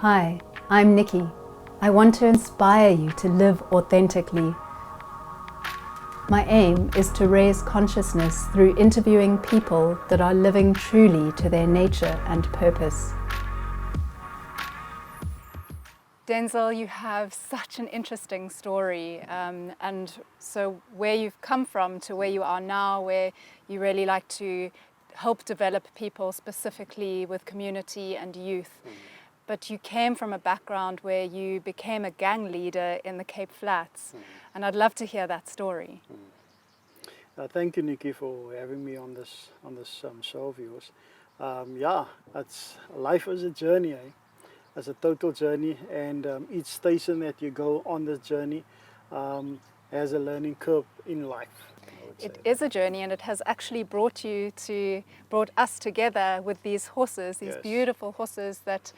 Hi, I'm Nikki. I want to inspire you to live authentically. My aim is to raise consciousness through interviewing people that are living truly to their nature and purpose. Denzel, you have such an interesting story, and so where you've come from to where you are now, where you really like to help develop people specifically with community and youth. But you came from a background where you became a gang leader in the Cape Flats, and I'd love to hear that story. Thank you, Nikki, for having me on this show of yours. Life is a journey, It's a total journey, and each station that you go on this journey has a learning curve in life. It is a journey, and it has actually brought us together with these horses, these Yes. beautiful horses that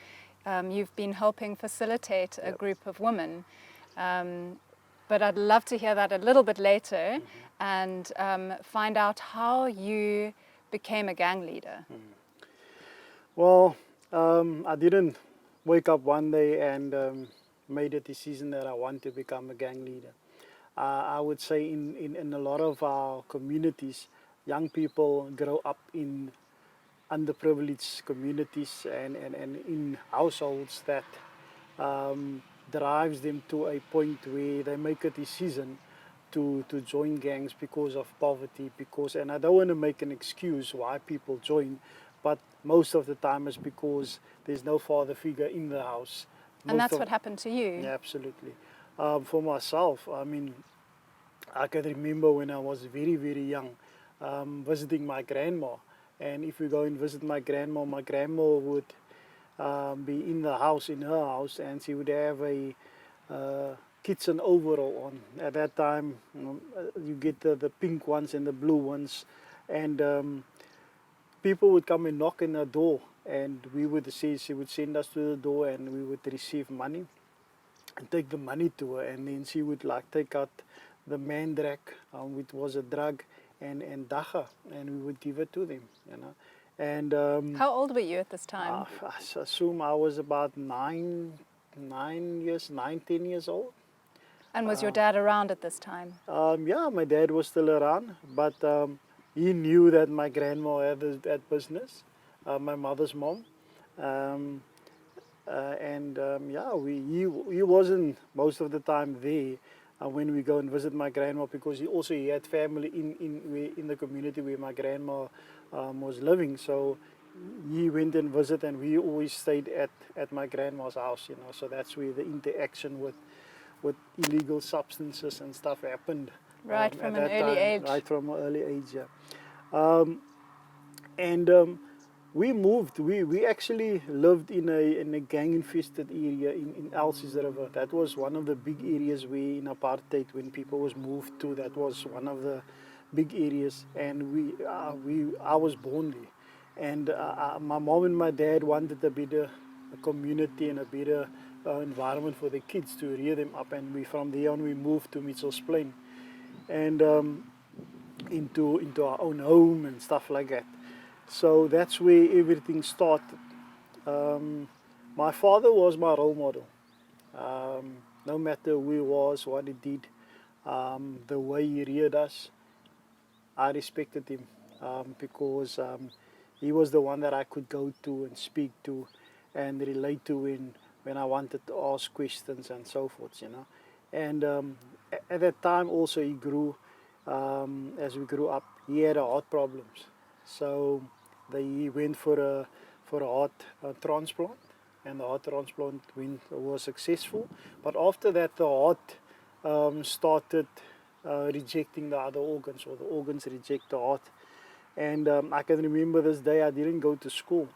you've been helping facilitate a Yep. group of women. But I'd love to hear that a little bit later and find out how you became a gang leader. Well, I didn't wake up one day and made a decision that I want to become a gang leader. I would say in a lot of our communities, young people grow up in underprivileged communities and in households that drives them to a point where they make a decision to join gangs because of poverty, and I don't want to make an excuse why people join, but most of the time it's because there's no father figure in the house. And that's what happened to you. Yeah, absolutely. For myself, I mean, I can remember when I was very, very young, visiting my grandma. And if we go and visit my grandma would be in her house, and she would have a kitchen overall on. At that time, you get the pink ones and the blue ones. And people would come and knock on her door, and she would send us to the door, and we would receive money and take the money to her, and then she would take out the mandrake, which was a drug, and dacha, and we would give it to them, And How old were you at this time? I assume I was about 10 years old. And was your dad around at this time? Yeah, my dad was still around, but he knew that my grandma had that business, my mother's mom. He wasn't most of the time there when we go and visit my grandma, because he had family in the community where my grandma was living. So he went and visited, and we always stayed at my grandma's house, So that's where the interaction with illegal substances and stuff happened. Right from an early age. Right from an early age, yeah. We moved. We actually lived in a gang-infested area in Elsie's River. That was one of the big areas where in apartheid, when people was moved to, that was one of the big areas. And I was born there. And my mom and my dad wanted a better community and a better environment for the kids to rear them up. And from there on, we moved to Mitchell's Plain, and into our own home and stuff like that. So that's where everything started. My father was my role model. No matter who he was, what he did, the way he reared us, I respected him because he was the one that I could go to and speak to and relate to when I wanted to ask questions and so forth, And at that time also he grew, as we grew up, he had heart problems. So he went for a heart transplant, and the heart transplant was successful. But after that, the heart started rejecting the other organs, or the organs reject the heart. And I can remember this day, I didn't go to school,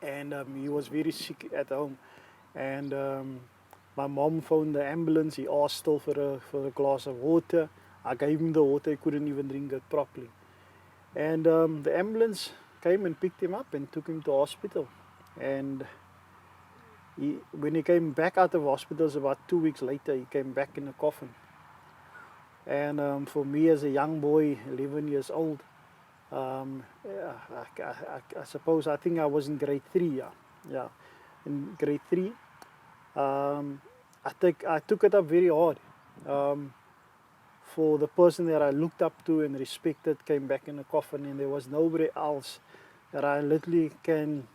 and he was very sick at home. And my mom phoned the ambulance. He asked still for a glass of water. I gave him the water. He couldn't even drink it properly. And the ambulance came and picked him up and took him to hospital. And when he came back out of hospital, about 2 weeks later, he came back in a coffin. And for me as a young boy, 11 years old, I think I was in grade 3, yeah. in grade 3. I took it up very hard. For the person that I looked up to and respected came back in a coffin, and there was nobody else that I literally can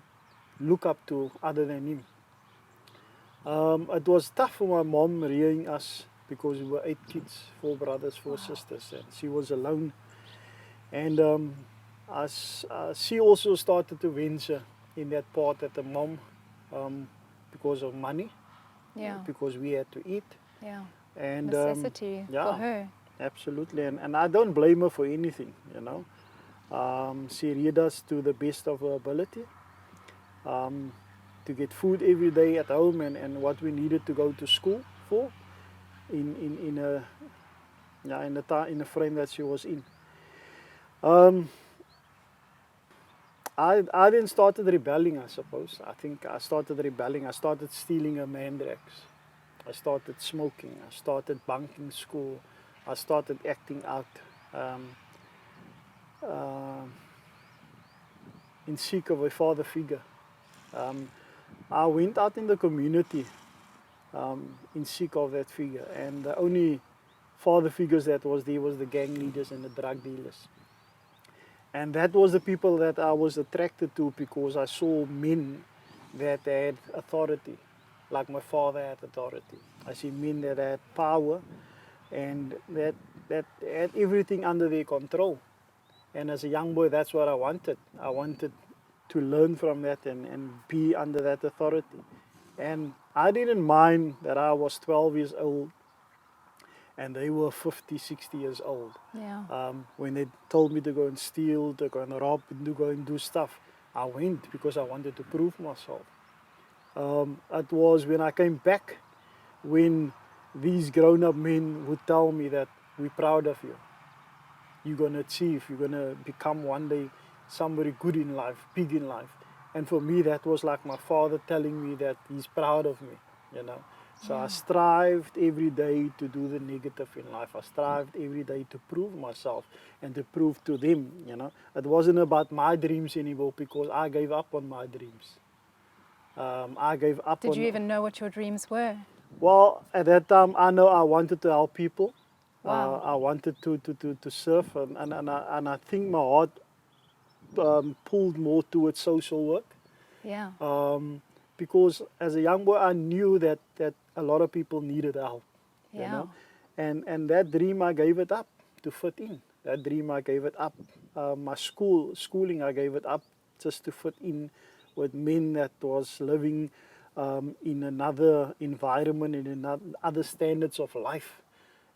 look up to other than him. It was tough for my mom rearing us because we were 8 kids, 4 brothers, 4 sisters, and she was alone. And she also started to venture in that part at the mom, because of money, Yeah. because we had to eat. Yeah. And Necessity yeah, for her. absolutely. And I don't blame her for anything, She reared us to the best of her ability, to get food every day at home, and what we needed to go to school for in a in the frame that she was in. I then started rebelling, I suppose. I think I started rebelling. I started stealing her mandrakes. I started smoking. I started bunking school. I started acting out, um, uh, in seek of a father figure. I went out in the community, in seek of that figure, and the only father figures that was there was the gang leaders and the drug dealers. And that was the people that I was attracted to, because I saw men that had authority, like my father had authority. I see men that had power and that had everything under their control. And as a young boy, that's what I wanted. I wanted to learn from that and be under that authority. And I didn't mind that I was 12 years old and they were 50, 60 years old. Yeah. When they told me to go and steal, to go and rob, to go and do stuff, I went because I wanted to prove myself. It was when I came back when these grown-up men would tell me that we're proud of you. You're going to achieve, you're going to become one day somebody good in life, big in life. And for me, that was like my father telling me that he's proud of me. So I strived every day to do the negative in life. I strived every day to prove myself and to prove to them. It wasn't about my dreams anymore because I gave up on my dreams. I gave up on... Did you even know what your dreams were? Well, at that time, I know I wanted to help people. Wow. I wanted to serve, and I think my heart pulled more towards social work. Yeah. Because as a young boy, I knew that a lot of people needed help. Yeah. And that dream, I gave it up to fit in. That dream, I gave it up. My schooling, I gave it up just to fit in with men that was living in another environment, in other standards of life.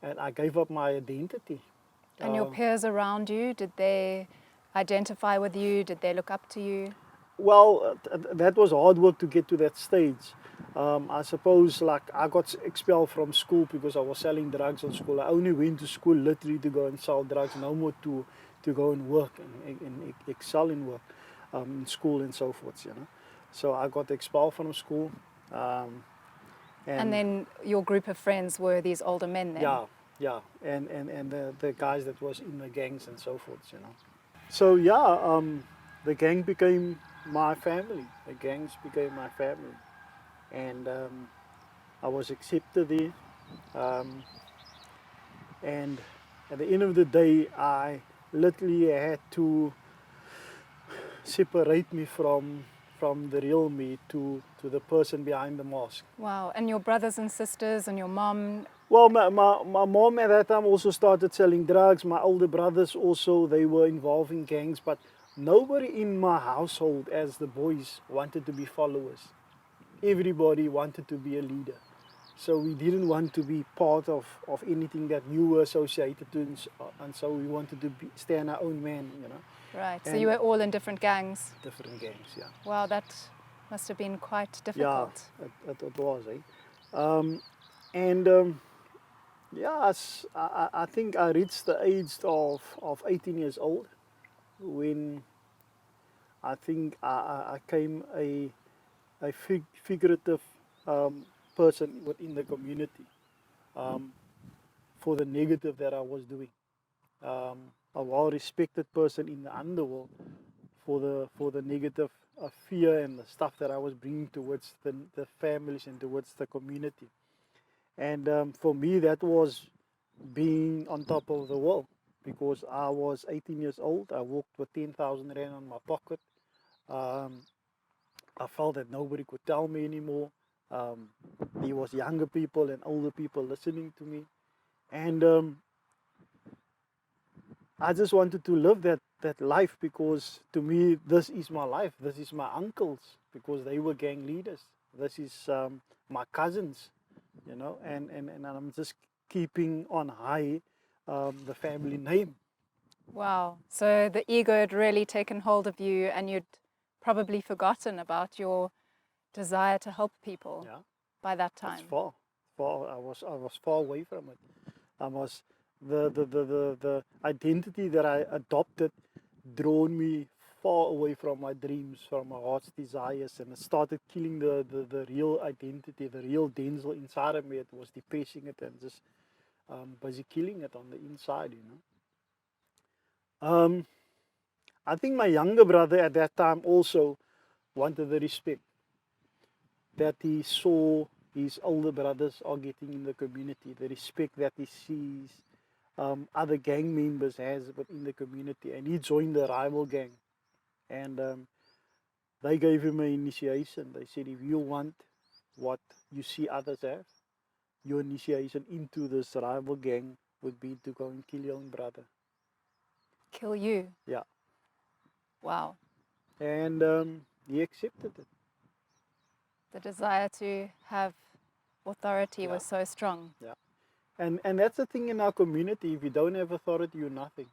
And I gave up my identity. And your peers around you, did they identify with you? Did they look up to you? Well, that was hard work to get to that stage. I suppose, like, I got expelled from school because I was selling drugs in school. I only went to school literally to go and sell drugs, no more to go and work and excel in work, in school and so forth. So I got expelled from school. And then your group of friends were these older men then? Yeah, and the guys that was in the gangs and so forth. So yeah, the gang became my family. The gangs became my family, and I was accepted there. And at the end of the day, I literally had to separate me from the real me to the person behind the mask. Wow. And your brothers and sisters and your mom? Well, my mom at that time also started selling drugs. My older brothers also, they were involved in gangs, but nobody in my household as the boys wanted to be followers. Everybody wanted to be a leader. So we didn't want to be part of anything that you were associated to, and so we wanted to stand our own man. Right, so And you were all in different gangs? Different gangs, yeah. Wow, that must have been quite difficult. Yeah, it was, I think I reached the age of 18 years old when I think I came a figurative person within the community, for the negative that I was doing. A well-respected person in the underworld for the negative fear and the stuff that I was bringing towards the families and towards the community. And for me, that was being on top of the world, because I was 18 years old. I walked with 10,000 rand on my pocket. I felt that nobody could tell me anymore. There was younger people and older people listening to me, and I just wanted to live that life, because to me this is my life. This is my uncles, because they were gang leaders. This is my cousins, you know, and I'm just keeping on high the family name. Wow. So the ego had really taken hold of you, and you'd probably forgotten about your desire to help people Yeah, by that it's time. far. I was far away from it. I was the identity that I adopted drawn me far away from my dreams, from my heart's desires, and it started killing the real identity, the real Denzel inside of me. It was depressing it and just busy killing it on the inside, you know. I think my younger brother at that time also wanted the respect that he saw his older brothers are getting in the community, the respect that he sees other gang members has within the community, and he joined the rival gang. And they gave him an initiation. They said, if you want what you see others have, your initiation into this rival gang would be to go and kill your own brother. Kill you? Yeah. Wow. And he accepted it. The desire to have authority Yeah. was so strong. Yeah. And that's the thing in our community. If you don't have authority, you're nothing.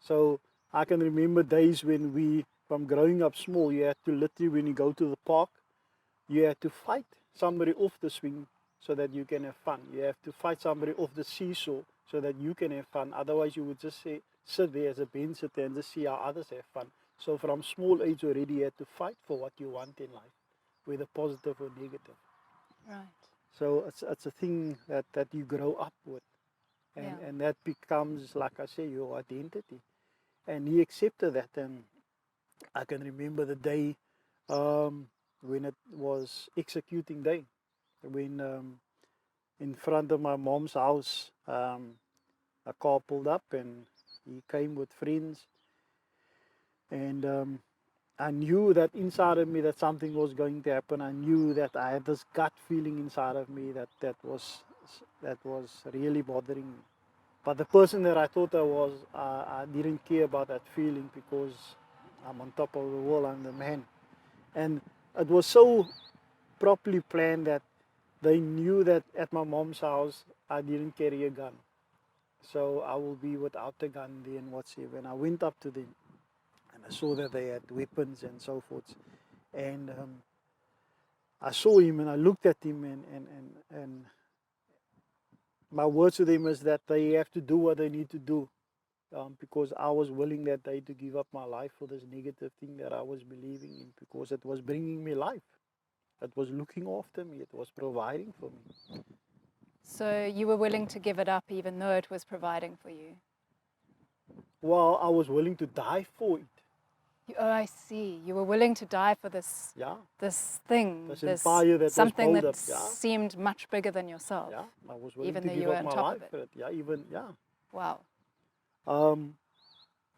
So I can remember days when we, from growing up small, you had to literally, when you go to the park, you had to fight somebody off the swing so that you can have fun. You have to fight somebody off the seesaw so that you can have fun. Otherwise, you would just sit there as a bench sitter and just see how others have fun. So from small age already, you had to fight for what you want in life, whether positive or negative. Right. So it's a thing that you grow up with. And that becomes, like I say, your identity. And he accepted that. And I can remember the day when it was executing day, when in front of my mom's house, a car pulled up and he came with friends. And I knew that inside of me that something was going to happen. I knew that I had this gut feeling inside of me that was really bothering me. But the person that I thought I was, I didn't care about that feeling, because I'm on top of the world, I'm the man. And it was so properly planned that they knew that at my mom's house I didn't carry a gun. So I will be without a gun there and whatsoever. And I went up to them and I saw that they had weapons and so forth. And I saw him and I looked at him, and my words to them is that they have to do what they need to do, because I was willing that day to give up my life for this negative thing that I was believing in, because it was bringing me life. It was looking after me. It was providing for me. So you were willing to give it up even though it was providing for you? Well, I was willing to die for it. Oh, I see. You were willing to die for this, Yeah. this thing, This empire that something was that built up. Yeah. seemed much bigger than yourself. Yeah. I was willing even to though give you were up on my top life of it. for it. Yeah. Even yeah. Wow.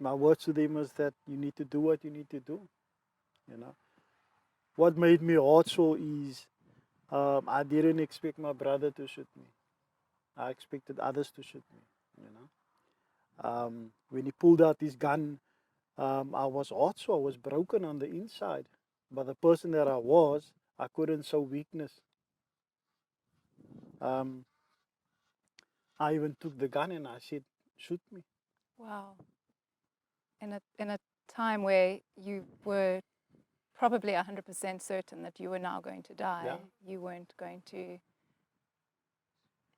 My words to them is that you need to do what you need to do. You know. What made me also is I didn't expect my brother to shoot me. I expected others to shoot me. You know. When he pulled out his gun, I was also, I was broken on the inside. But the person that I couldn't show weakness. I even took the gun and I said, shoot me. Wow. In a time where you were probably 100% certain that you were now going to die, Yeah. you weren't going to,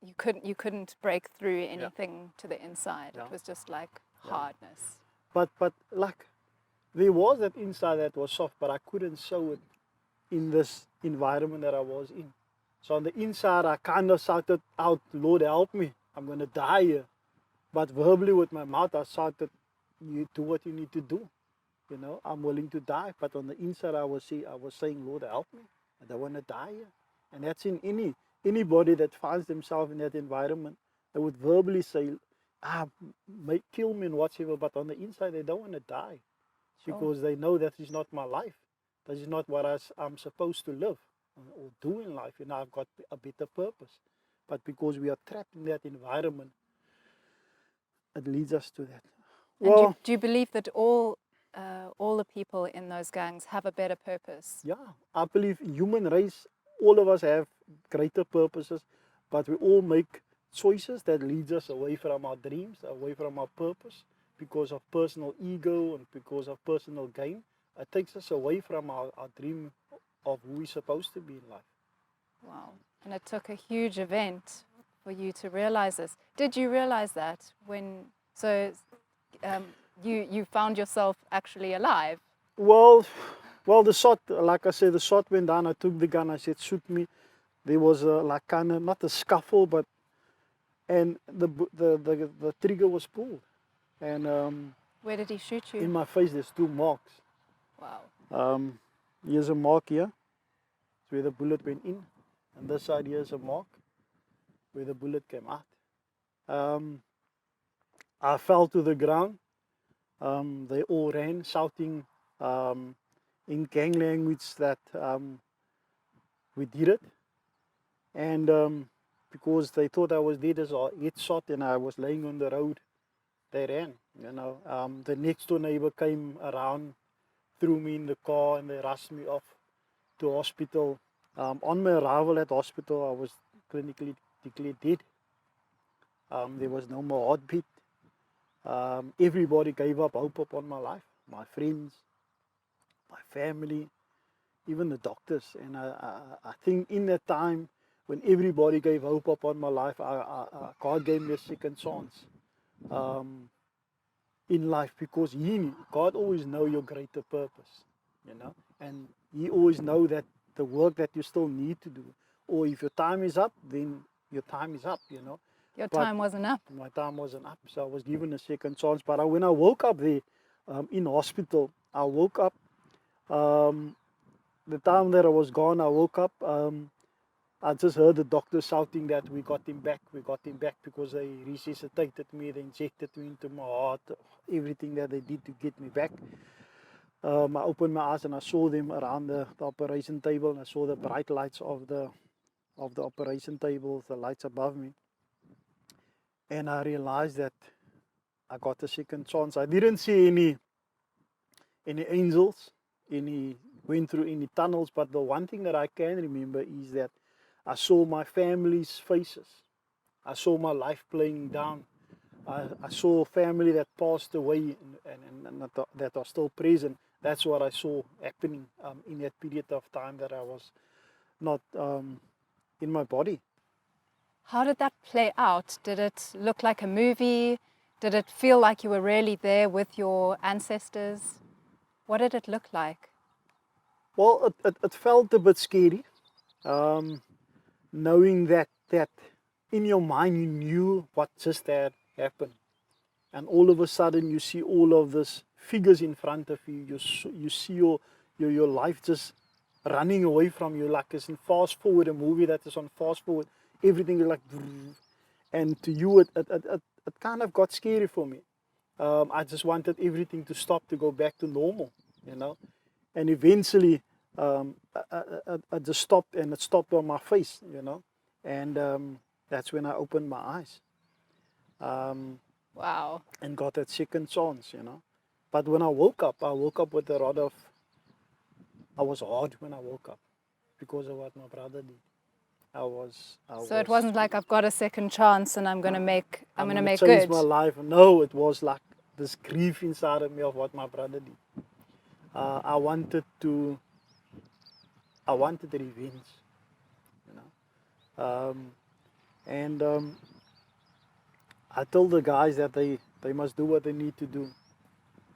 you couldn't break through anything to the inside. Yeah. It was just like hardness. But like, there was that inside that was soft, but I couldn't show it in this environment that I was in. So on the inside, I kind of shouted out, Lord, help me. I'm going to die here. But verbally with my mouth, I shouted, you do what you need to do. You know, I'm willing to die, but on the inside I was saying, Lord, help me. I don't want to die here. And that's in anybody that finds themselves in that environment. They would verbally say, kill me and whatever, but on the inside they don't want to die. Sure. Because they know that is not my life. That is not what I'm supposed to live or do in life. You know, I've got a better purpose. But because we are trapped in that environment, it leads us to that. And Well, do you believe that all the people in those gangs have a better purpose? yeah, I believe human race, all of us have greater purposes, but we all make choices that leads us away from our dreams, away from our purpose, because of personal ego and because of personal gain. It takes us away from our dream of who we're supposed to be in life. Wow. And it took a huge event for you to realize this. Did you realize that when, you found yourself actually alive? Well, the shot, like I said, the shot went down. I took the gun. I said, shoot me. There was like kind of not a scuffle, but and the trigger was pulled, and Where did he shoot you? in my face there's 2 marks. Wow. Here's a mark here, it's where the bullet went in, and this side here's a mark where the bullet came out. I fell to the ground. They all ran, shouting in gang language that we did it. And because they thought I was dead as a headshot and I was laying on the road, they ran. You know, the next door neighbor came around, threw me in the car, and they rushed me off to hospital. On my arrival at hospital, I was clinically declared dead. There was no more heartbeat. Everybody gave up hope upon my life. My friends, my family, even the doctors. And I think in that time, when everybody gave hope upon my life, God gave me a second chance in life, because God always know your greater purpose, you know, and He always know that the work that you still need to do, or if your time is up, then your time is up, you know. Your time wasn't up. My time wasn't up, so I was given a second chance. But when I woke up there in hospital, I woke up. The time that I was gone, I woke up. I just heard the doctor shouting that we got him back, because they resuscitated me, they injected me into my heart, everything that they did to get me back. I opened my eyes and I saw them around the operation table, and I saw the bright lights of the operation table, the lights above me. And I realized that I got a second chance. I didn't see any angels, went through any tunnels, but the one thing that I can remember is that I saw my family's faces. I saw my life playing down. I saw a family that passed away and that are still present. That's what I saw happening in that period of time that I was not in my body. How did that play out? Did it look like a movie? Did it feel like you were really there with your ancestors? What did it look like? Well, it felt a bit scary, knowing that in your mind you knew what just had happened. And all of a sudden you see all of these figures in front of you. You see your life just running away from you, like it's in fast forward, a movie that is on fast forward. Everything is like, and to you it kind of got scary for me. I just wanted everything to stop, to go back to normal, you know. And eventually I just stopped, and it stopped on my face, you know. And that's when I opened my eyes. Wow. And got that second chance, you know. But when I woke up with a lot of, I was hard when I woke up because of what my brother did. So it wasn't like I've got a second chance and I'm gonna make change good. my life. No, it was like this grief inside of me of what my brother did. I wanted revenge, you know. And I told the guys that they must do what they need to do,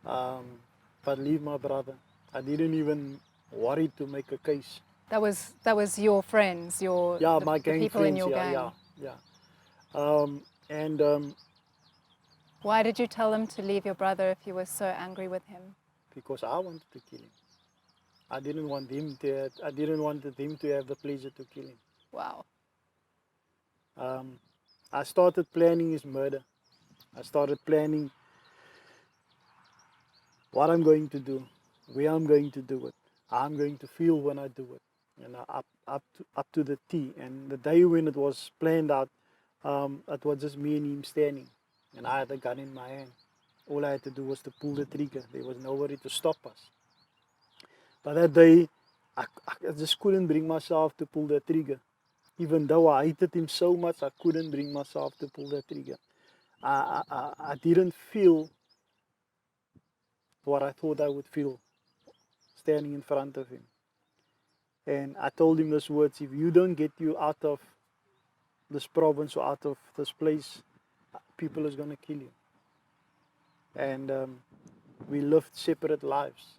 but leave my brother. I didn't even worry to make a case. That was your friends, my gang the people friends, in your gang. And why did you tell them to leave your brother if you were so angry with him? because I wanted to kill him. I didn't want them to have the pleasure to kill him. Wow. I started planning his murder. I started planning what I'm going to do, where I'm going to do it, how I'm going to feel when I do it, up to the T. And the day when it was planned out, it was just me and him standing, and I had a gun in my hand. All I had to do was to pull the trigger. There was nobody to stop us. But that day, I just couldn't bring myself to pull the trigger. Even though I hated him so much, I couldn't bring myself to pull the trigger. I didn't feel what I thought I would feel standing in front of him. And I told him those words: if you don't get you out of this province or out of this place, people is going to kill you. And we lived separate lives.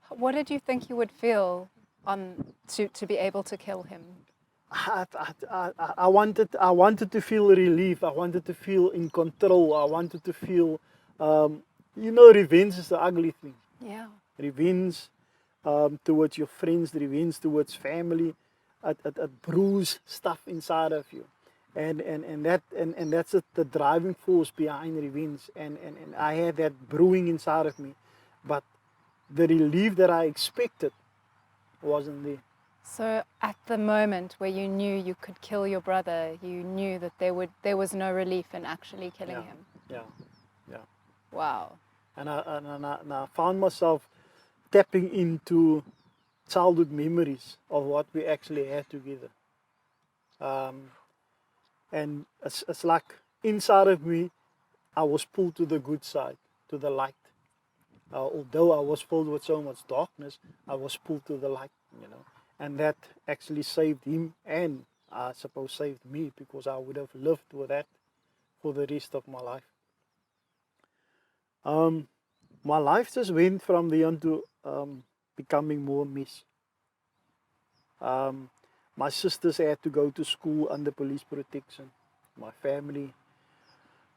What did you think you would feel to be able to kill him? I wanted to feel relief. I wanted to feel in control. I wanted to feel, revenge is the ugly thing. Yeah. Revenge towards your friends, revenge towards family. It brews stuff inside of you, and that's the driving force behind revenge. And I had that brewing inside of me, but the relief that I expected wasn't there. So at the moment where you knew you could kill your brother, you knew that there was no relief in actually killing him. Yeah. Wow. And I found myself tapping into childhood memories of what we actually had together. And it's like inside of me, I was pulled to the good side, to the light. Although I was filled with so much darkness, I was pulled to the light, And that actually saved him, and I suppose saved me, because I would have lived with that for the rest of my life. My life just went from the on to becoming more mess. My sisters had to go to school under police protection. My family,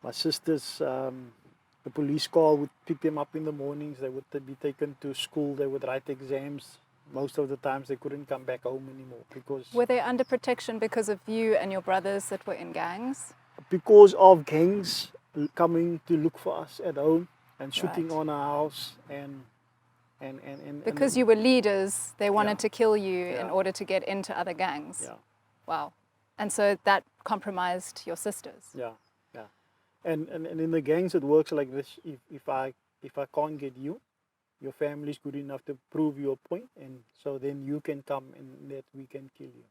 my sisters, the police car would pick them up in the mornings. They would be taken to school. They would write exams. Most of the times they couldn't come back home anymore because... Were they under protection because of you and your brothers that were in gangs? Because of gangs coming to look for us at home and shooting Right. on our house and Because you were leaders, they wanted Yeah. to kill you in Yeah. order to get into other gangs. Yeah. Wow. And so that compromised your sisters. Yeah. And in the gangs it works like this. If I can't get you, your family is good enough to prove your point, and so then you can come and that we can kill you.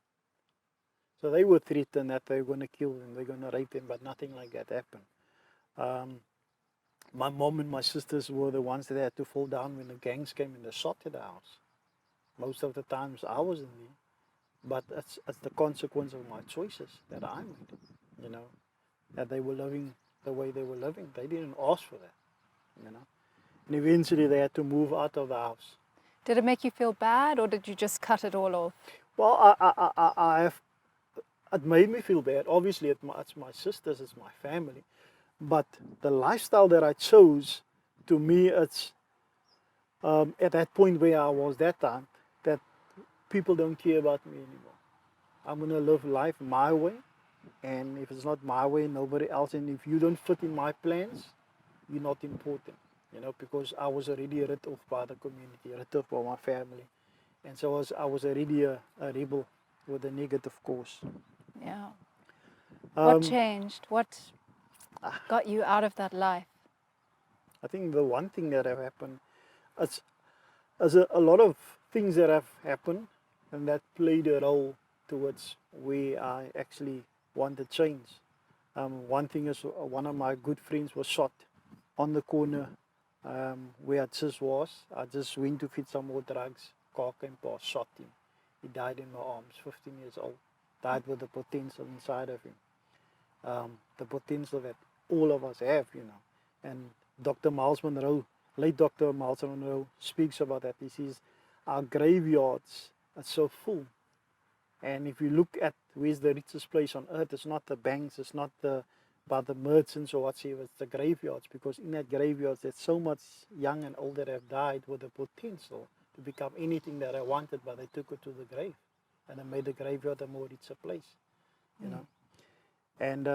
So they were threatened that they're going to kill them, they're going to rape them, but nothing like that happened. My mom and my sisters were the ones that had to fall down when the gangs came and they shot at the house. Most of the times I wasn't there, but it's the consequence of my choices that I made, that they were living the way they were living. They didn't ask for that, And eventually they had to move out of the house. Did it make you feel bad, or did you just cut it all off? Well, it made me feel bad. Obviously, it's my sisters, it's my family. But the lifestyle that I chose, to me, it's at that point where I was that time, that people don't care about me anymore. I'm going to live life my way. And if it's not my way, nobody else. And if you don't fit in my plans, you're not important. Because I was already written off by the community, written off by my family. And so I was already a rebel with a negative course. Yeah. What changed? What got you out of that life? I think the one thing that have happened, is a lot of things that have happened, and that played a role towards where I actually wanted change. One thing is, one of my good friends was shot on the corner where I just was. I just went to feed some more drugs. Car came past, shot him. He died in my arms, 15 years old. Died with the potential inside of him. The potential that all of us have, And Dr. Miles Monroe, late Dr. Miles Monroe, speaks about that. He says, our graveyards are so full. And if you look at where's the richest place on earth, it's not the banks, it's not the by the merchants or whatsoever. It's the graveyards, because in that graveyards there's so much young and old that have died with the potential to become anything that I wanted, but they took it to the grave, and they made the graveyard a more richer place, you know. And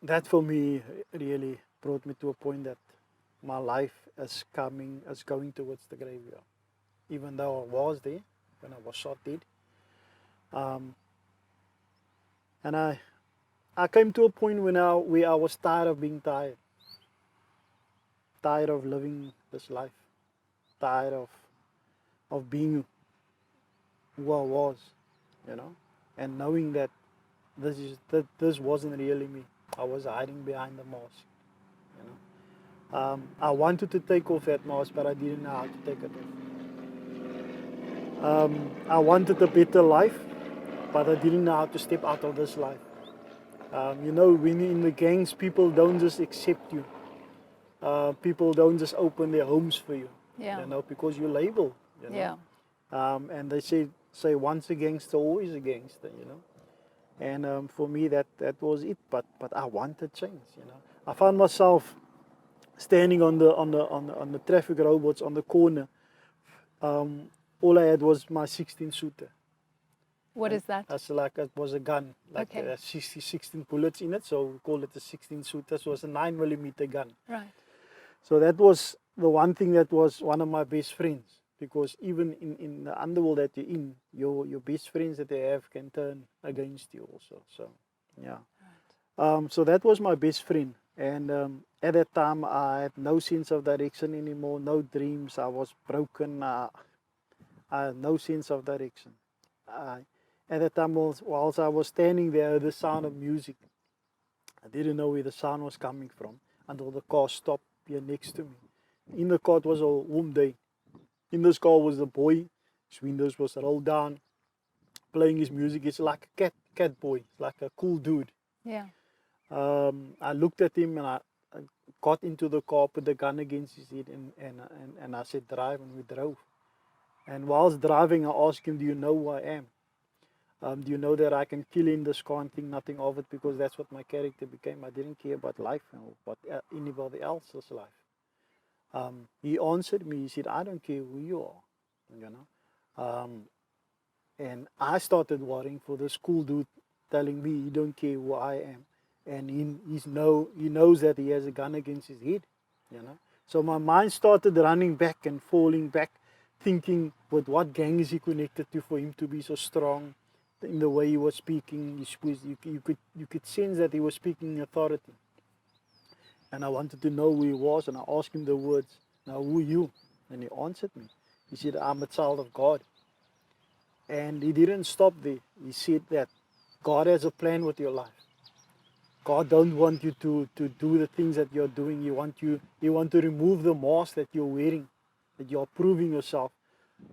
that for me really brought me to a point that my life is going towards the graveyard, even though I was there when I was shot dead. And I came to a point where I was tired of being tired of living this life, tired of being who I was, you know, and knowing that this wasn't really me. I was hiding behind the mask, you know. I wanted to take off that mask, but I didn't know how to take it off. I wanted a better life, but I didn't know how to step out of this life. You know, when you're in the gangs, people don't just accept you. People don't just open their homes for you, you know, because you're labeled, you know. And they say once a gangster, always a gangster, you know. And for me, that was it. But I wanted change, you know. I found myself standing on the traffic robots on the corner. All I had was my 16 shooter. What is that? That's like, it was a gun, like 16 bullets in it, so we call it a 16 shooter. So it's a 9mm gun. Right. So that was the one thing that was one of my best friends, because even in the underworld that you're in, your best friends that they have can turn against you also. So yeah. Right. So that was my best friend, and at that time I had no sense of direction anymore, no dreams. I was broken. I had no sense of direction. At that time, whilst I was standing there, the sound of music, I didn't know where the sound was coming from until the car stopped here next to me. In the car, it was a warm day. In this car was a boy. His windows was rolled down, playing his music. It's like a cat boy, like a cool dude. Yeah. I looked at him and I got into the car, put the gun against his head, and I said, drive, and we drove. And whilst driving, I asked him, do you know who I am? Do you know that I can kill in this car and think nothing of it, because that's what my character became. I didn't care about life or about anybody else's life. He answered me, he said, I don't care who you are, you know. And I started worrying for this cool dude telling me he don't care who I am. And he knows that he has a gun against his head, you know. So my mind started running back and falling back, thinking with what gang is he connected to for him to be so strong. In the way he was speaking, you could sense that he was speaking in authority. And I wanted to know who he was, and I asked him the words, now who are you? And he answered me. He said, I'm a child of God. And he didn't stop there. He said that God has a plan with your life. God don't want you to do the things that you're doing. He want to remove the mask that you're wearing, that you're proving yourself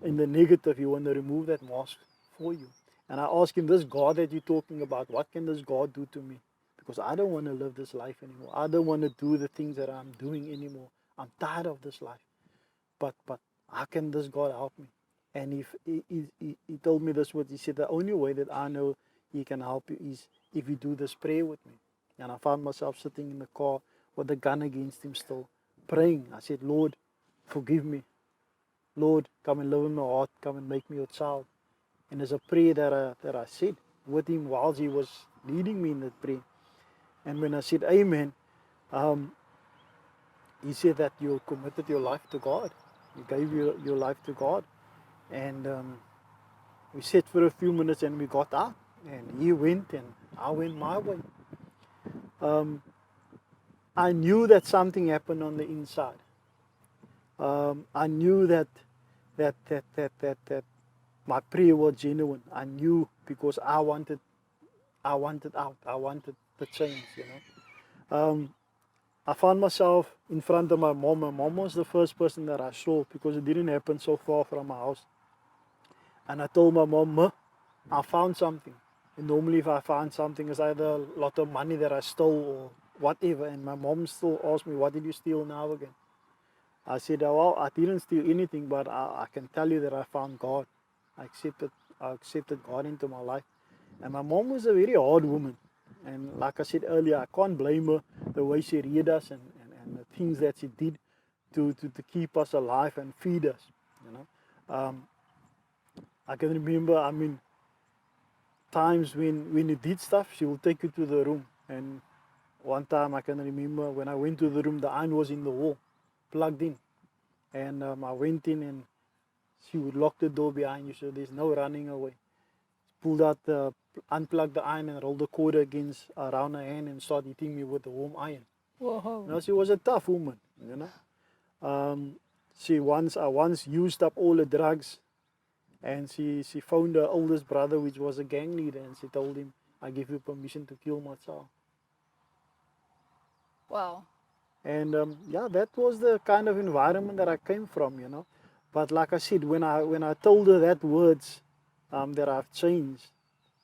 in the negative. He want to remove that mask for you. And I asked him, this God that you're talking about, what can this God do to me? Because I don't want to live this life anymore. I don't want to do the things that I'm doing anymore. I'm tired of this life. But how can this God help me? And he told me this word. He said, the only way that I know he can help you is if you do this prayer with me. And I found myself sitting in the car with the gun against him still, praying. I said, Lord, forgive me. Lord, come and live in my heart. Come and make me your child. And there's a prayer that I said with him whilst he was leading me in that prayer. And when I said amen, he said that you committed your life to God. You gave your life to God. And we sat for a few minutes and we got out. And he went and I went my way. I knew that something happened on the inside. I knew that my prayer was genuine. I knew, because I wanted out. I wanted the change, you know. I found myself in front of my mom. My mom was the first person that I saw, because it didn't happen so far from my house. And I told my mom, Ma, I found something. And normally if I found something, it's either a lot of money that I stole or whatever. And my mom still asked me, what did you steal now again? I said, well, I didn't steal anything, but I can tell you that I found God. I accepted God into my life. And my mom was a very hard woman. And like I said earlier, I can't blame her the way she reared us and the things that she did to keep us alive and feed us, you know. I can remember, I mean, times when you did stuff, she will take you to the room. And one time I can remember when I went to the room, the iron was in the wall, plugged in. And I went in and she would lock the door behind you so there's no running away. Pulled out unplugged the iron and rolled the cord against around her hand and started hitting me with the warm iron. Whoa. You know, she was a tough woman, you know. I once used up all the drugs, and she found her oldest brother, which was a gang leader, and she told him, I give you permission to kill my child. Wow. And yeah, that was the kind of environment that I came from, you know. But like I said, when I told her that words that I've changed,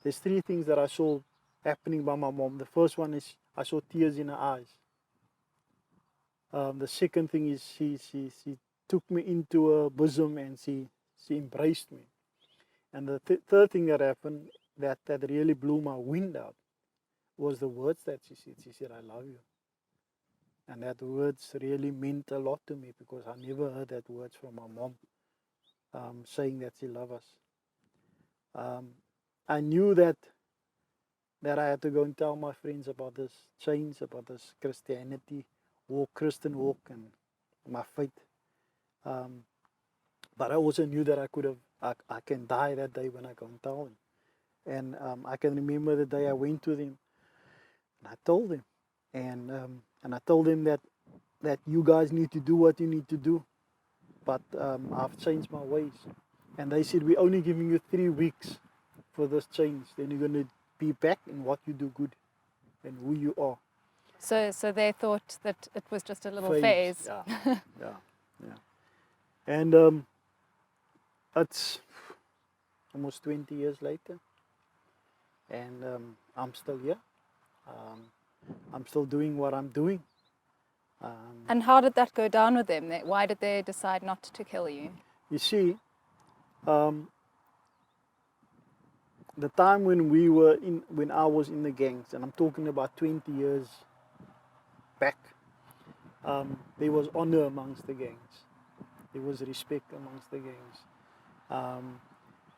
there's three things that I saw happening by my mom. The first one is I saw tears in her eyes. The second thing is she took me into her bosom and she embraced me. And the third thing that happened that really blew my wind out was the words that she said. She said, I love you. And that words really meant a lot to me because I never heard that words from my mom saying that she loved us. I knew that I had to go and tell my friends about this change, about this Christianity walk, Christian walk, and my faith. But I also knew that I can die that day when I go and tell them. And I can remember the day I went to them and I told them. And I told them that you guys need to do what you need to do. But I've changed my ways. And they said, we're only giving you 3 weeks for this change. Then you're going to be back in what you do good and who you are. So they thought that it was just a little phase. Yeah. And it's almost 20 years later. And I'm still here. I'm still doing what I'm doing. And how did that go down with them? Why did they decide not to kill you? You see, the time when I was in the gangs, and I'm talking about 20 years back, there was honor amongst the gangs. There was respect amongst the gangs.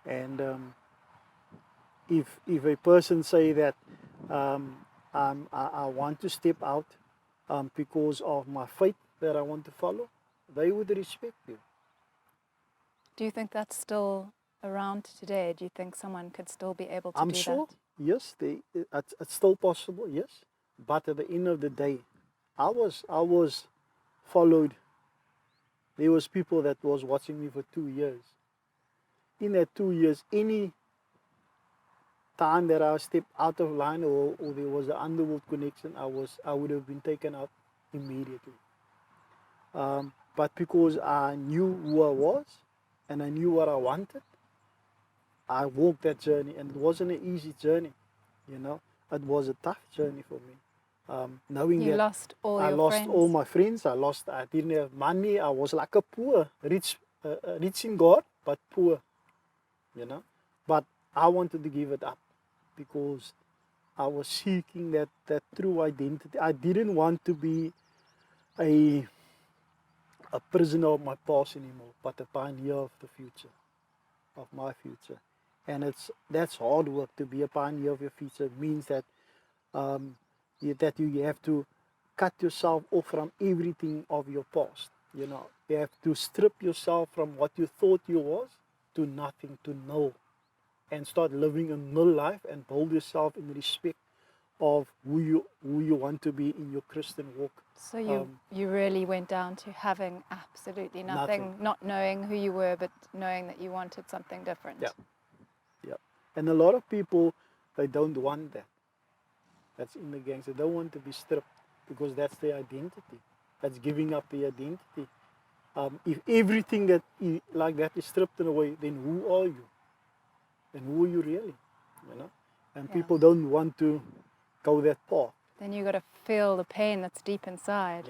And if a person say that I want to step out because of my faith that I want to follow, they would respect you. Do you think that's still around today? Do you think someone could still be able to I'm do sure, that? yes, it's still possible, yes. But at the end of the day, I was followed. There was people that was watching me for 2 years. In that 2 years, any time that I stepped out of line or there was an underworld connection, I would have been taken out immediately. But because I knew who I was and I knew what I wanted, I walked that journey, and it wasn't an easy journey, you know. It was a tough journey for me. Knowing You that lost all I your lost friends. all my friends, I didn't have money, I was like a poor, rich in God, but poor, you know. But I wanted to give it up because I was seeking that true identity. I didn't want to be a prisoner of my past anymore, but a pioneer of the future, of my future. And that's hard work. To be a pioneer of your future. It means that you have to cut yourself off from everything of your past. You know, you have to strip yourself from what you thought you was to nothing, to null, and start living a null life and hold yourself in respect of who you want to be in your Christian walk. So you really went down to having absolutely nothing, not knowing who you were, but knowing that you wanted something different. Yeah. And a lot of people, they don't want that. That's in the gangs. They don't want to be stripped because that's their identity. That's giving up their identity. If everything like that is stripped away, then who are you? And who are you really? You know? And people don't want to go that path. Then you got to feel the pain that's deep inside.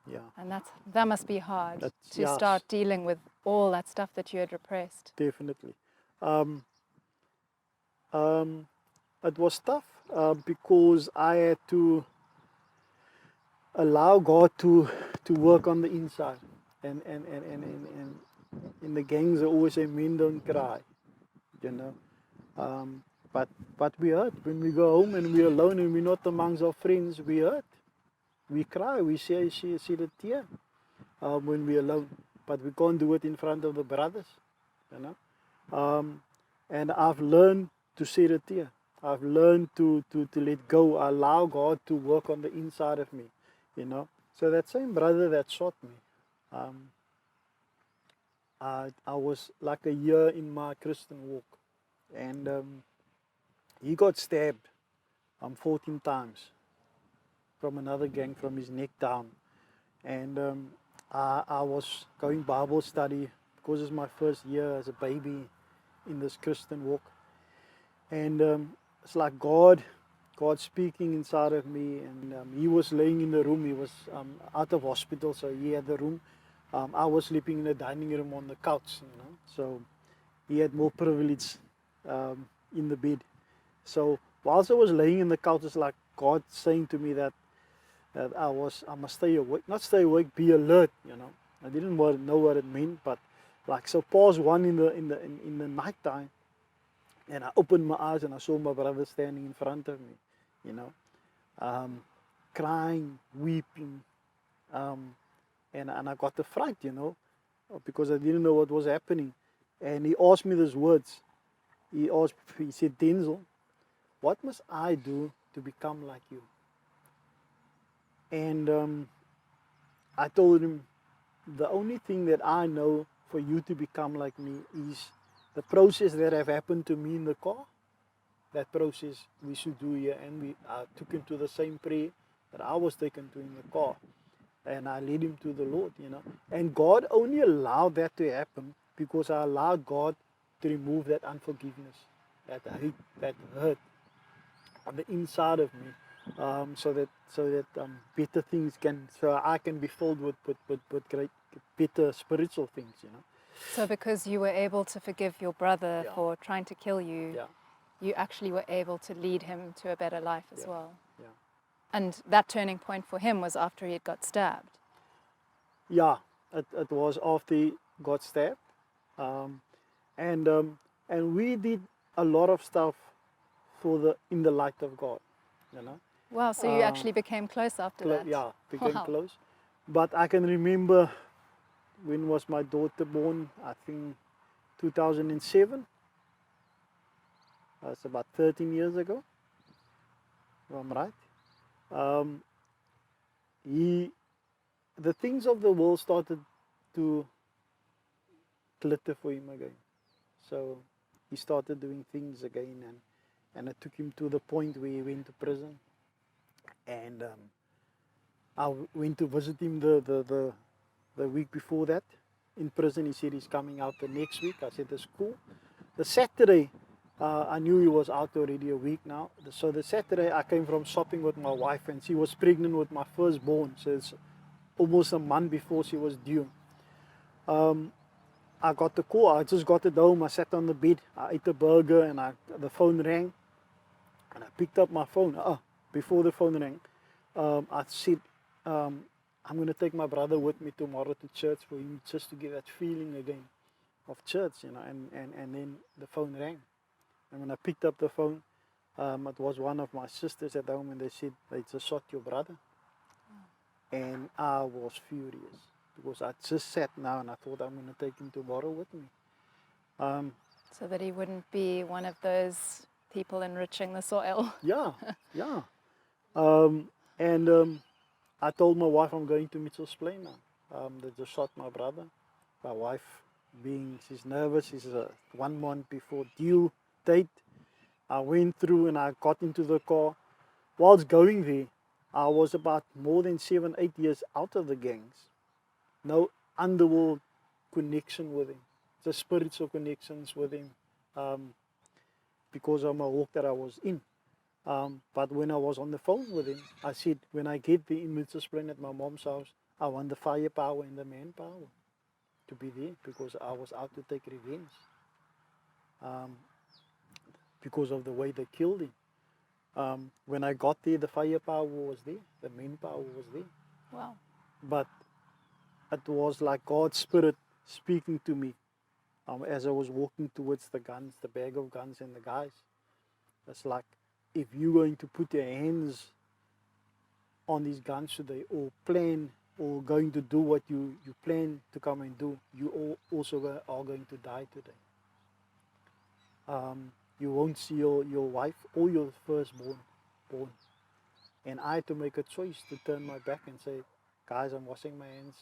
Yeah. And that must be hard to yes. start dealing with all that stuff that you had repressed. Definitely. It was tough because I had to allow God to work on the inside. And in the gangs, they always say, men don't cry, you know. Um, but we hurt. When we go home and we're alone and we're not amongst our friends, we hurt. We cry, we see the tear when we're alone. But we can't do it in front of the brothers, you know. And I've learned to shed a tear. I've learned to let go, allow God to work on the inside of me, you know. So that same brother that shot me, um, I was like a year in my Christian walk, and he got stabbed 14 times from another gang from his neck down. And I was going Bible study because it's my first year as a baby in this Christian walk. And it's like God speaking inside of me. And he was laying in the room. He was out of hospital, so he had the room. I was sleeping in the dining room on the couch, you know. So he had more privilege in the bed. So whilst I was laying in the couch, it's like God saying to me that I must stay awake, not stay awake, be alert, you know. I didn't know what it meant, but like, so pause one in the night time, and I opened my eyes and I saw my brother standing in front of me, you know, crying, weeping, and I got the fright, you know, because I didn't know what was happening. And he asked me these words. He said, Denzel, what must I do to become like you? And I told him, the only thing that I know for you to become like me is the process that have happened to me in the car. That process we should do here. And we took him to the same prayer that I was taken to in the car. And I led him to the Lord, you know. And God only allowed that to happen because I allowed God to remove that unforgiveness, that hate, that hurt on the inside of me, so that better things so I can be filled with great, better spiritual things, you know. So because you were able to forgive your brother Yeah. for trying to kill you, Yeah. you actually were able to lead him to a better life as well. Yeah. And that turning point for him was after he had got stabbed. Yeah, it was after he got stabbed, um, and we did a lot of stuff in the light of God, you know. Wow, so you actually became close after that. Yeah, became Wow. close. But I can remember, when was my daughter born? I think 2007. That's about 13 years ago, if I'm right. Um, the things of the world started to glitter for him again. So he started doing things again, and it took him to the point where he went to prison. And I went to visit him the week before that in prison. He said he's coming out the next week. I said, that's cool. The Saturday, I knew he was out already a week now. So the Saturday, I came from shopping with my wife, and she was pregnant with my firstborn. So it's almost a month before she was due. I got the call. I just got it home. I sat on the bed. I ate a burger, and the phone rang. And I picked up my phone. Before the phone rang, I said, I'm going to take my brother with me tomorrow to church for him, just to get that feeling again of church, you know. And then the phone rang. And when I picked up the phone, it was one of my sisters at home, and they said, they just shot your brother. And I was furious because I just sat now and I thought, I'm going to take him tomorrow with me. So that he wouldn't be one of those people enriching the soil. Yeah, yeah. And I told my wife I'm going to Mitchell's Plain now. They just shot my brother. My wife, she's nervous, she's 1 month before due date. I went through and I got into the car. Whilst going there, I was about more than 7-8 years out of the gangs. No underworld connection with him, just spiritual connections with him, because of my walk that I was in. But when I was on the phone with him, I said, when I get the Mitchell's Plain at my mom's house, I want the firepower and the manpower to be there, because I was out to take revenge, because of the way they killed him. When I got there, the firepower was there, the manpower was there. Wow. But it was like God's Spirit speaking to me as I was walking towards the guns, the bag of guns and the guys. It's like, if you're going to put your hands on these guns today, or plan, or going to do what you plan to come and do, you also are going to die today. You won't see your wife or your firstborn born. And I had to make a choice to turn my back and say, guys, I'm washing my hands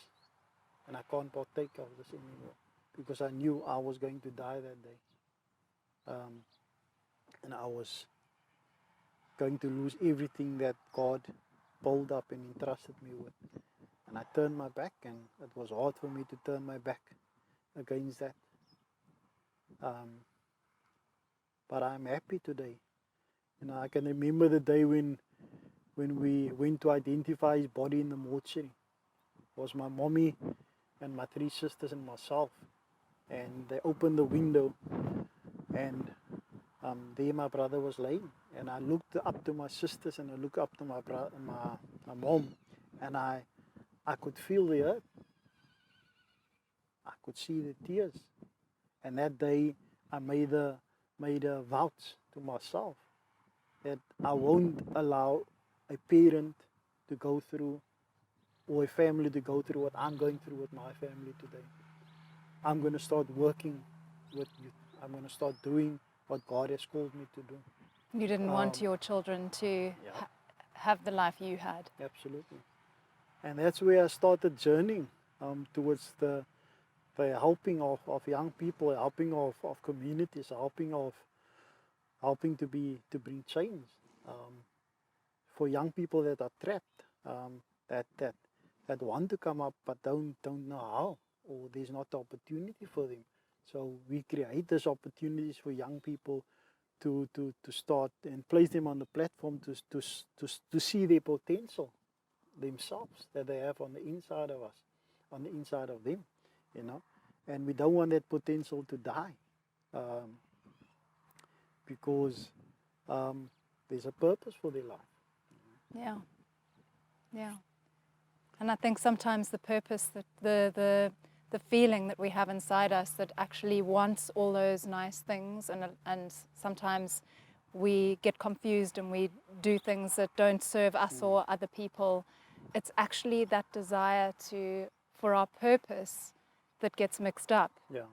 and I can't partake of this anymore, because I knew I was going to die that day. And I was going to lose everything that God pulled up and entrusted me with. And I turned my back, and it was hard for me to turn my back against that. But I'm happy today. You know, I can remember the day when we went to identify his body in the mortuary. It was my mommy and my 3 sisters and myself. And they opened the window, and there my brother was laying. And I looked up to my sisters, and I looked up to my mom, and I could feel the hurt. I could see the tears. And that day I made a vow to myself that I won't allow a parent to go through, or a family to go through what I'm going through with my family today. I'm going to start working with youth. I'm going to start doing what God has called me to do. You didn't want your children to have the life you had. Absolutely. And that's where I started journeying towards the helping of young people, helping of communities, helping to bring change for young people that are trapped, that want to come up but don't know how, or there's not the opportunity for them. So we create these opportunities for young people to start and place them on the platform to see their potential themselves that they have on the inside of us, on the inside of them, you know. And we don't want that potential to die, because there's a purpose for their life. Yeah. Yeah. And I think sometimes the purpose, that the feeling that we have inside us that actually wants all those nice things, and sometimes we get confused and we do things that don't serve us or other people. It's actually that desire for our purpose that gets mixed up. Yeah.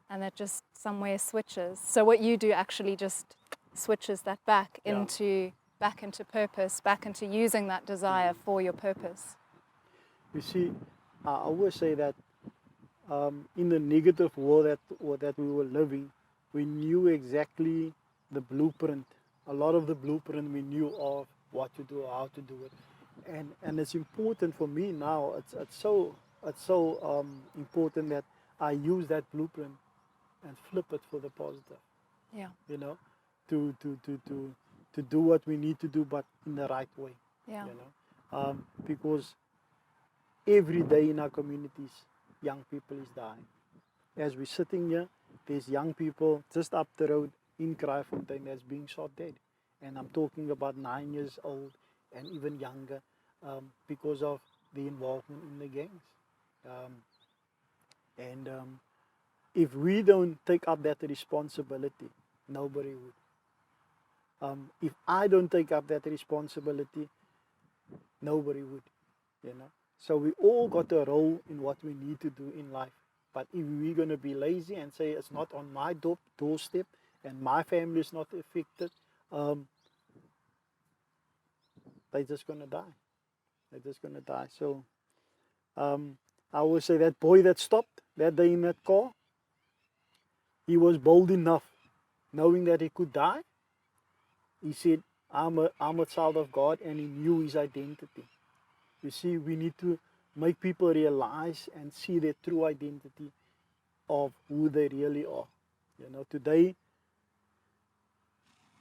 And that just somewhere switches. So what you do actually just switches that back into purpose, back into using that desire for your purpose. You see, I always say that in the negative world that we were living, we knew exactly the blueprint. A lot of the blueprint we knew of what to do, how to do it, and it's important for me now. It's so important that I use that blueprint and flip it for the positive. Yeah. You know, to do what we need to do, but in the right way. Yeah. You know, because every day in our communities, young people is dying. As we're sitting here, there's young people just up the road in Kraaifontein that's being shot dead. And I'm talking about 9 years old and even younger, because of the involvement in the gangs. If we don't take up that responsibility, nobody would. If I don't take up that responsibility, nobody would, you know. So we all got a role in what we need to do in life. But if we're going to be lazy and say it's not on my doorstep and my family is not affected, they're just going to die. They're just going to die. So I will say that boy that stopped that day in that car, he was bold enough, knowing that he could die. He said, I'm a child of God, and he knew his identity. You see, we need to make people realize and see their true identity of who they really are. You know, today,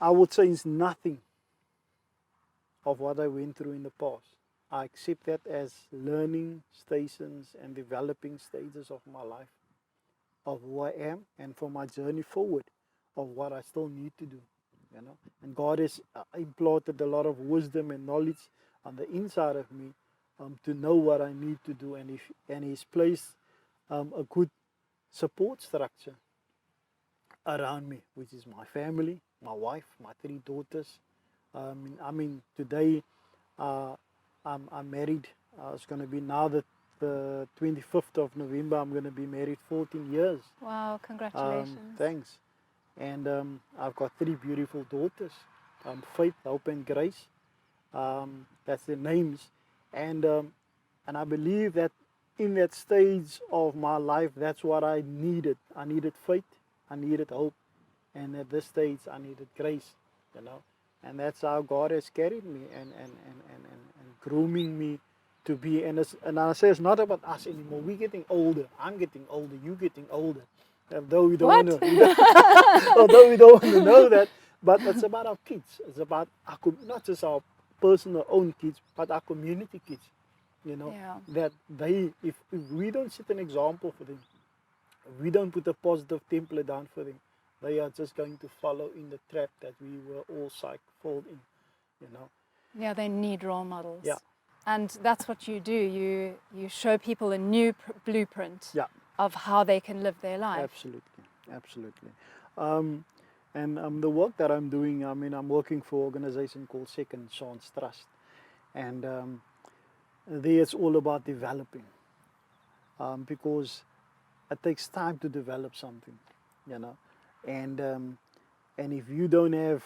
I would say it's nothing of what I went through in the past. I accept that as learning stations and developing stages of my life, of who I am, and for my journey forward, of what I still need to do. you know. And God has implanted a lot of wisdom and knowledge on the inside of me to know what I need to do, and He's placed a good support structure around me, which is my family, my wife, my 3 daughters. Today I'm married. It's going to be now the 25th of November. I'm going to be married 14 years. Wow, congratulations. Thanks. And I've got 3 beautiful daughters, Faith, Hope, and Grace. That's their names. And I believe that in that stage of my life, that's what I needed. I needed faith, I needed hope, and at this stage, I needed grace, you know. And that's how God has carried me and grooming me to be. And I say it's not about us anymore. We're getting older. I'm getting older. You're getting older. Although we don't want to, although we don't want to know that, but it's about our kids. It's about our, not just our personal own kids, but our community kids. You know, that they, if we don't set an example for them, if we don't put a positive template down for them, they are just going to follow in the trap that we were all fall in, you know. Yeah, they need role models. Yeah. And that's what you do. You show people a new blueprint of how they can live their life. Absolutely, absolutely. The work that I'm doing, I'm working for an organization called Second Chance Trust. And there it's all about developing. Because it takes time to develop something, you know. And if you don't have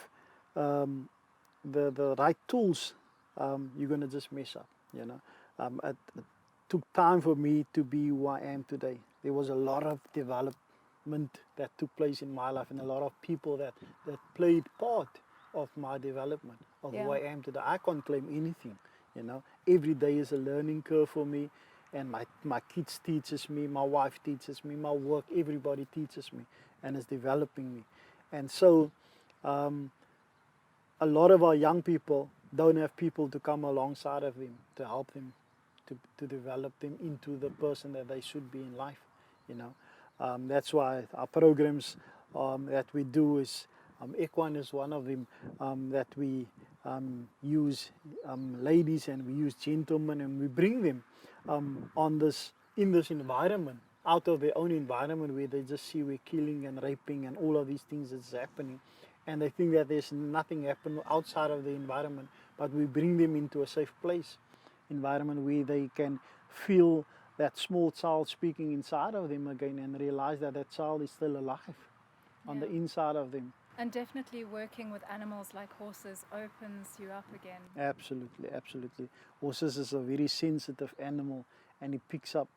the right tools, you're going to just mess up, you know. It took time for me to be who I am today. There was a lot of development that took place in my life, and a lot of people that played part of my development, of who I am today. I can't claim anything, you know. Every day is a learning curve for me, and my kids teaches me, my wife teaches me, my work, everybody teaches me, and it's developing me. And so a lot of our young people don't have people to come alongside of them to help them to develop them into the person that they should be in life, you know. That's why our programs that we do is equine is one of them, that we use ladies and we use gentlemen, and we bring them in this environment, out of their own environment where they just see we're killing and raping and all of these things that's happening, and they think that there's nothing happening outside of the environment, but we bring them into a safe place environment where they can feel that small child speaking inside of them again, and realize that that child is still alive on the inside of them. And definitely working with animals like horses opens you up again. Absolutely, absolutely. Horses is a very sensitive animal, and it picks up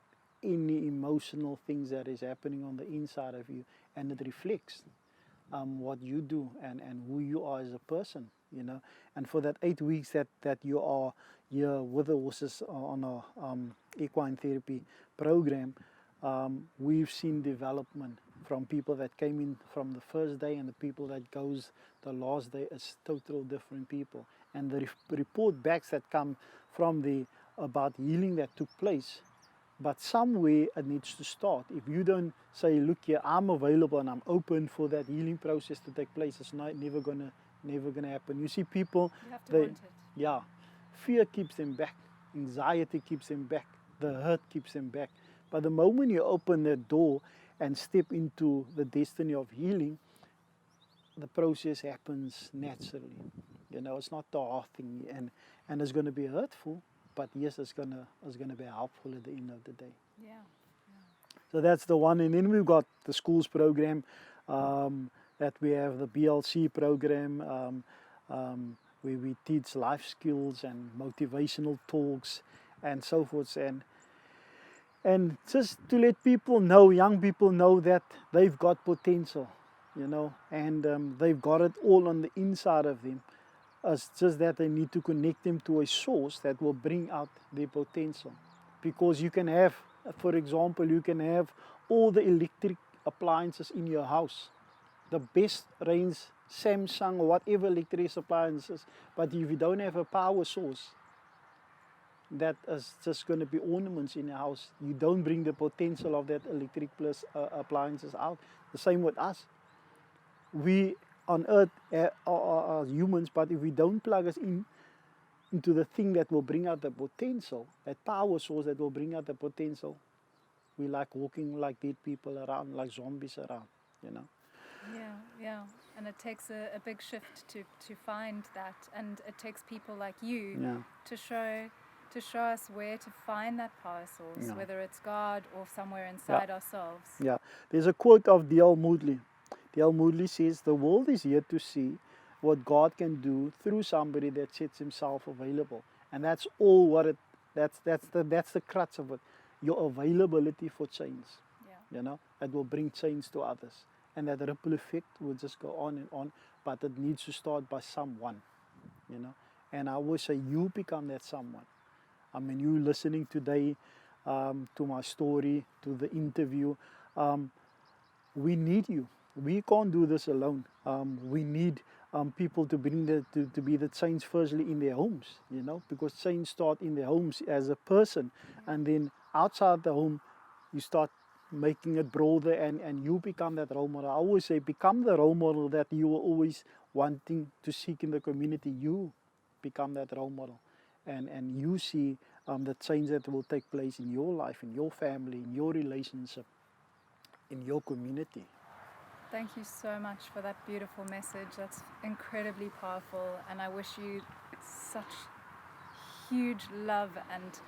any emotional things that is happening on the inside of you, and it reflects what you do and who you are as a person, you know. And for that 8 weeks that you are here with the horses on a equine therapy program, we've seen development from people that came in from the first day, and the people that goes the last day is total different people. And the report backs that come from about healing that took place. But somewhere it needs to start. If you don't say, look here, I'm available and I'm open for that healing process to take place, it's never gonna happen. You see people, you have to want it. Yeah, fear keeps them back, anxiety keeps them back, the hurt keeps them back. But the moment you open that door and step into the destiny of healing, the process happens naturally. You know, it's not the hard thing, and it's going to be hurtful, but yes, it's gonna be helpful at the end of the day. Yeah. So that's the one, and then we've got the schools program, that we have the BLC program, where we teach life skills and motivational talks and so forth, and just to let people know, young people know that they've got potential, you know, and they've got it all on the inside of them. It's just that they need to connect them to a source that will bring out their potential. Because you can have, for example, you can have all the electric appliances in your house, the best range, Samsung or whatever electric appliances, but if you don't have a power source, that is just going to be ornaments in your house. You don't bring the potential of that electric plus appliances out. The same with us. We on earth are humans, but if we don't plug us into the thing that will bring out the potential, that power source that will bring out the potential, we like walking like dead people around, like zombies around, you know. Yeah. And it takes a big shift to find that, and it takes people like you to show us where to find that power source, whether it's God or somewhere inside ourselves. Yeah, there's a quote of D.L. Moody. D.L. Moody says, "The world is here to see what God can do through somebody that sets himself available." And that's all what it. That's the crux of it. Your availability for change. You know, it will bring change to others, and that ripple effect will just go on and on. But it needs to start by someone. You know, and I always say, you become that someone. I mean, you listening today to my story, to the interview. We need you. We can't do this alone. We need people to bring to be the change firstly in their homes, you know, because change starts in their homes as a person, and then outside the home, you start making it broader, and you become that role model. I always say, become the role model that you were always wanting to seek in the community. You become that role model, and you see the change that will take place in your life, in your family, in your relationship, in your community. Thank you so much for that beautiful message. That's incredibly powerful, and I wish you such huge love and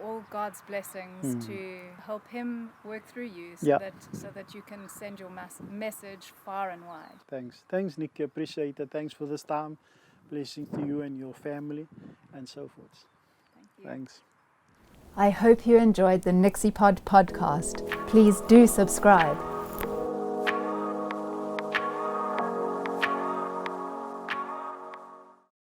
all God's blessings to help him work through you, so that you can send your message far and wide. Thanks, Nikki. Appreciate it. Thanks for this time. Blessing to you and your family, and so forth. Thank you. Thanks. I hope you enjoyed the NixyPod podcast. Please do subscribe.